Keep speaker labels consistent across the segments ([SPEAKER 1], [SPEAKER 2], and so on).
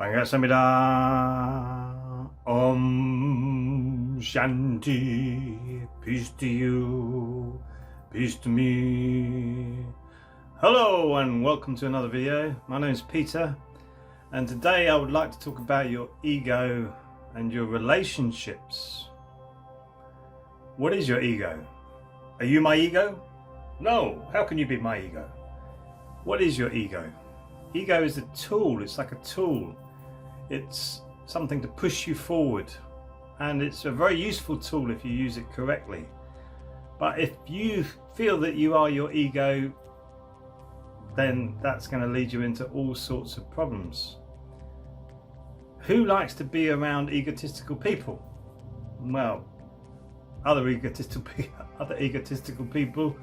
[SPEAKER 1] Angasamida Om Shanti. Peace to you, peace to me. Hello and welcome to another video. My name is Peter, and today I would like to talk about your ego and your relationships. What is your ego? Are you my ego? No, how can you be my ego? What is your ego? Ego is a tool. It's like a tool. It's something to push you forward, and it's a very useful tool if you use it correctly. But if you feel that you are your ego, then that's going to lead you into all sorts of problems. Who likes to be around egotistical people? Well, other egotistical people,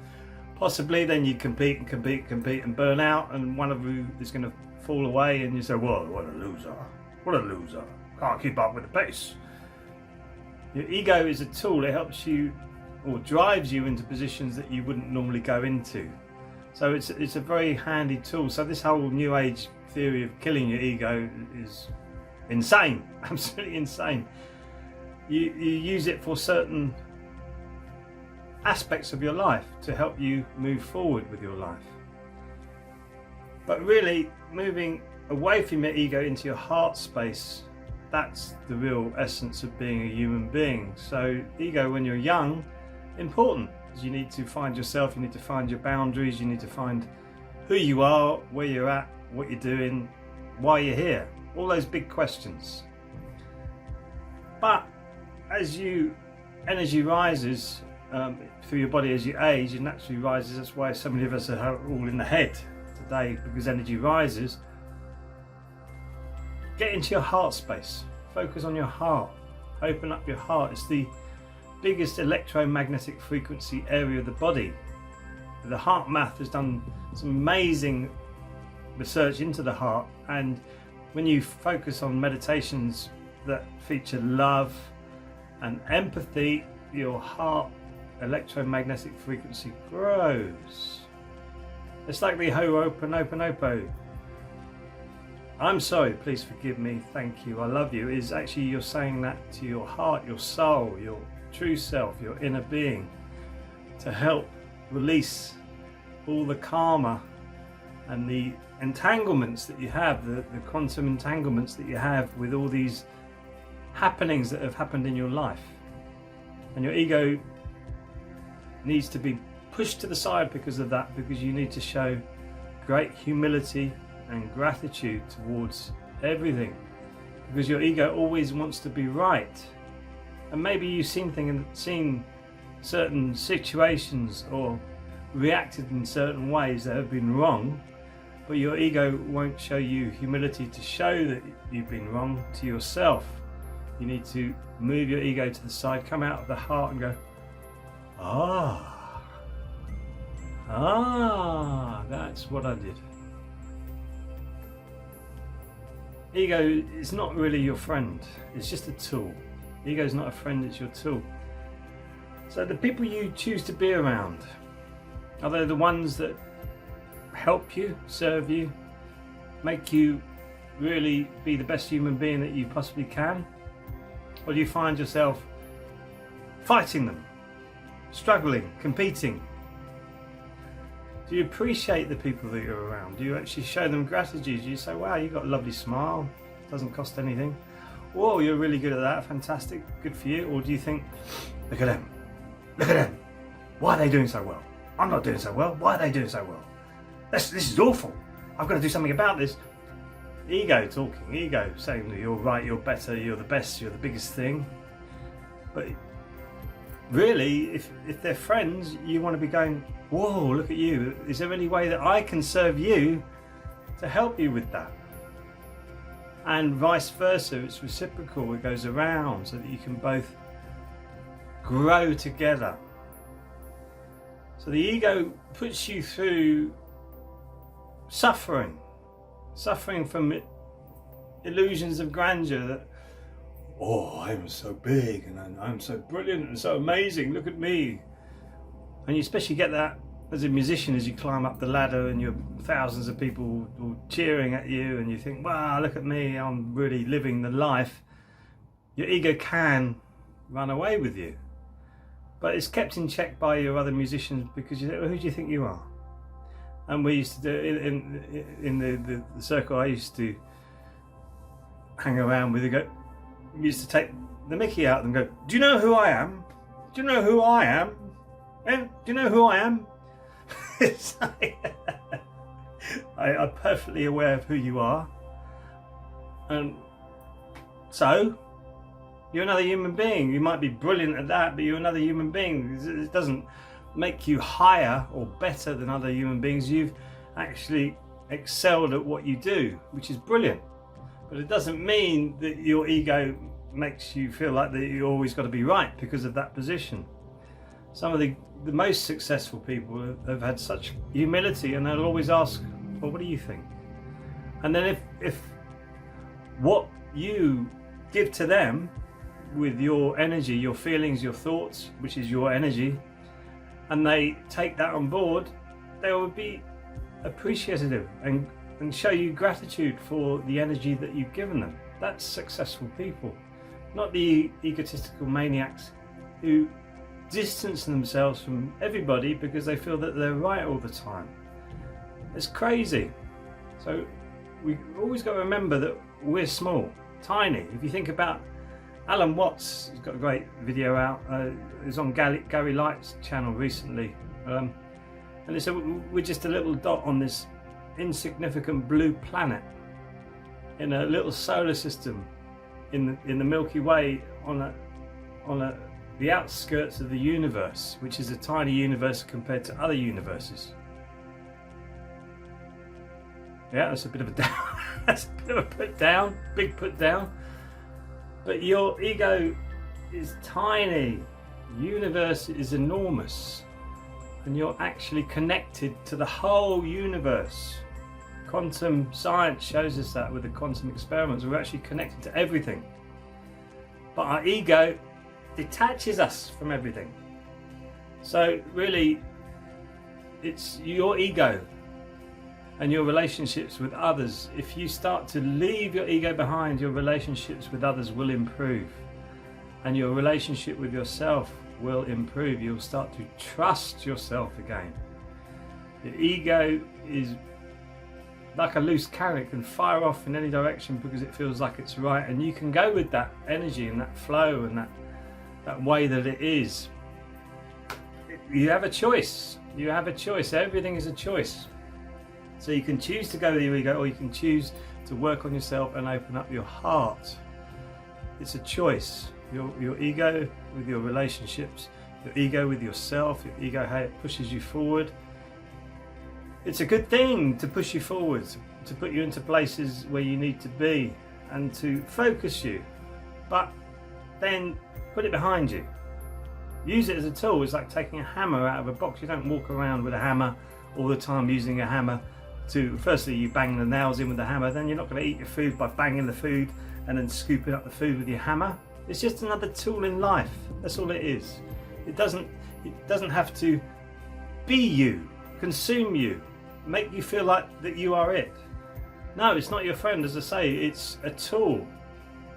[SPEAKER 1] possibly. Then you compete and burn out, and one of you is going to fall away, and you say, "Whoa, what a loser! What a loser! Can't keep up with the pace." Your ego is a tool. It helps you, or drives you into positions that you wouldn't normally go into. So it's a very handy tool. So this whole new age theory of killing your ego is insane, absolutely insane. You use it for certain aspects of your life to help you move forward with your life. But really, moving away from your ego into your heart space, that's the real essence of being a human being. So ego when you're young, important, because you need to find yourself, you need to find your boundaries, you need to find who you are, where you're at, what you're doing, why you're here, all those big questions. But as energy rises through your body, as you age, it naturally rises. That's why so many of us are all in the head today, because energy rises. Get into your heart space, focus on your heart, open up your heart. It's the biggest electromagnetic frequency area of the body. The HeartMath has done some amazing research into the heart, and when you focus on meditations that feature love and empathy, your heart electromagnetic frequency grows. It's like the Ho'oponopono. I'm sorry, please forgive me, thank you, I love you, is actually you're saying that to your heart, your soul, your true self, your inner being, to help release all the karma and the entanglements that you have, the quantum entanglements that you have with all these happenings that have happened in your life. And your ego needs to be pushed to the side because of that, because you need to show great humility and gratitude towards everything, because your ego always wants to be right. And maybe you've seen certain situations or reacted in certain ways that have been wrong, but your ego won't show you humility to show that you've been wrong to yourself. You need to move your ego to the side, come out of the heart and go, that's what I did. Ego is not really your friend, it's just a tool. Ego is not a friend, it's your tool. So the people you choose to be around, are they the ones that help you, serve you, make you really be the best human being that you possibly can? Or do you find yourself fighting them, struggling, competing? Do you appreciate the people that you're around? Do you actually show them gratitude? Do you say, wow, you've got a lovely smile, doesn't cost anything? Whoa, you're really good at that, fantastic, good for you. Or do you think, look at them, why are they doing so well? I'm not doing so well, why are they doing so well? This is awful, I've got to do something about this. Ego talking, ego saying that you're right, you're better, you're the best, you're the biggest thing. But really, if they're friends, you want to be going, whoa, look at you, is there any way that I can serve you to help you with that? And vice versa, it's reciprocal, it goes around so that you can both grow together. So the ego puts you through suffering from illusions of grandeur, that, oh, I'm so big and I'm so brilliant and so amazing, look at me. And you especially get that as a musician, as you climb up the ladder and you're thousands of people all cheering at you and you think, wow, look at me, I'm really living the life, your ego can run away with you. But it's kept in check by your other musicians, because you think, well, who do you think you are? And we used to do in the circle I used to hang around with, we used to take the mickey out and go, do you know who I am? Do you know who I am? Eh? Do you know who I am? It's like, I'm perfectly aware of who you are, and so you're another human being. You might be brilliant at that, but you're another human being. It doesn't make you higher or better than other human beings. You've actually excelled at what you do, which is brilliant, but it doesn't mean that your ego makes you feel like that you always got to be right because of that position. Some of the most successful people have had such humility, and they'll always ask, well, what do you think? And then if what you give to them with your energy, your feelings, your thoughts, which is your energy, and they take that on board, they will be appreciative and show you gratitude for the energy that you've given them. That's successful people, not the egotistical maniacs who distance themselves from everybody because they feel that they're right all the time. It's crazy. So we always got to remember that we're small, tiny. If you think about Alan Watts, he's got a great video out. It was on Gary Light's channel recently, and they said we're just a little dot on this insignificant blue planet in a little solar system in the Milky Way, on the outskirts of the universe, which is a tiny universe compared to other universes. Yeah, that's a bit of a down. That's a bit of a put down, big put down. But your ego is tiny. The universe is enormous, and you're actually connected to the whole universe. Quantum science shows us that with the quantum experiments. We're actually connected to everything. But our ego detaches us from everything. So really, it's your ego and your relationships with others. If you start to leave your ego behind, your relationships with others will improve, and your relationship with yourself will improve. You'll start to trust yourself again. The ego is like a loose cannon. It can fire off in any direction because it feels like it's right, and you can go with that energy and that flow and that way that it is. You have a choice. You have a choice. Everything is a choice. So you can choose to go with your ego, or you can choose to work on yourself and open up your heart. It's a choice. Your ego with your relationships, your ego with yourself, your ego, how it pushes you forward. It's a good thing to push you forward, to put you into places where you need to be and to focus you. But then put it behind you. Use it as a tool. It's like taking a hammer out of a box. You don't walk around with a hammer all the time, using a hammer to, firstly, you bang the nails in with the hammer, then you're not going to eat your food by banging the food and then scooping up the food with your hammer. It's just another tool in life. That's all it is. It doesn't have to be you, consume you, make you feel like that you are it. No, it's not your friend. As I say, it's a tool.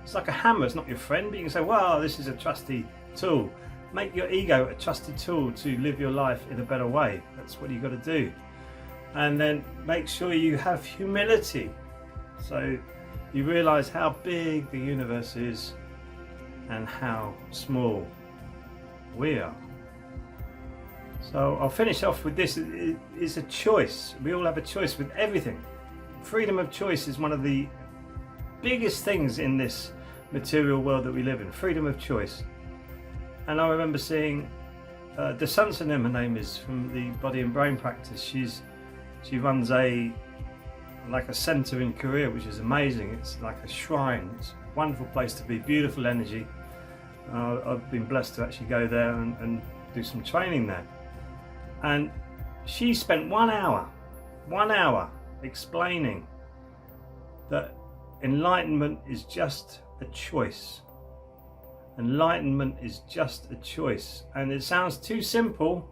[SPEAKER 1] It's like a hammer. It's not your friend, but you can say, wow, this is a trusty tool. Make your ego a trusted tool to live your life in a better way. That's what you've got to do. And then make sure you have humility, so you realize how big the universe is and how small we are. So I'll finish off with this. It's a choice. We all have a choice with everything. Freedom of choice is one of the biggest things in this material world that we live in. Freedom of choice. And I remember seeing Desant Sanim, her name is, from the Body and Brain Practice. She runs a centre in Korea, which is amazing. It's like a shrine. It's a wonderful place to be, beautiful energy. I've been blessed to actually go there and do some training there. And she spent 1 hour explaining that enlightenment is just a choice. Enlightenment is just a choice. And it sounds too simple,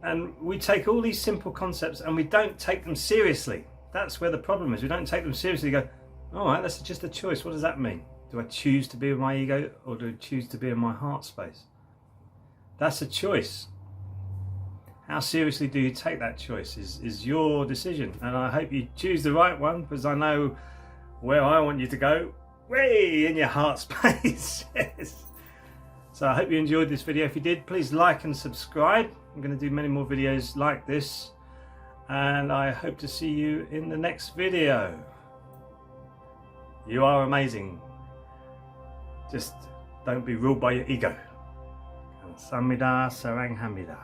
[SPEAKER 1] And we take all these simple concepts and we don't take them seriously. That's where the problem is. We don't take them seriously. We go, all right, that's just a choice. What does that mean? Do I choose to be in my ego, or do I choose to be in my heart space? That's a choice. How seriously do you take that choice is your decision. And I hope you choose the right one, because I know where I want you to go. Way in your heart space. Yes. So I hope you enjoyed this video. If you did, please like and subscribe. I'm going to do many more videos like this. And I hope to see you in the next video. You are amazing. Just don't be ruled by your ego. Samida Sarang Hamida.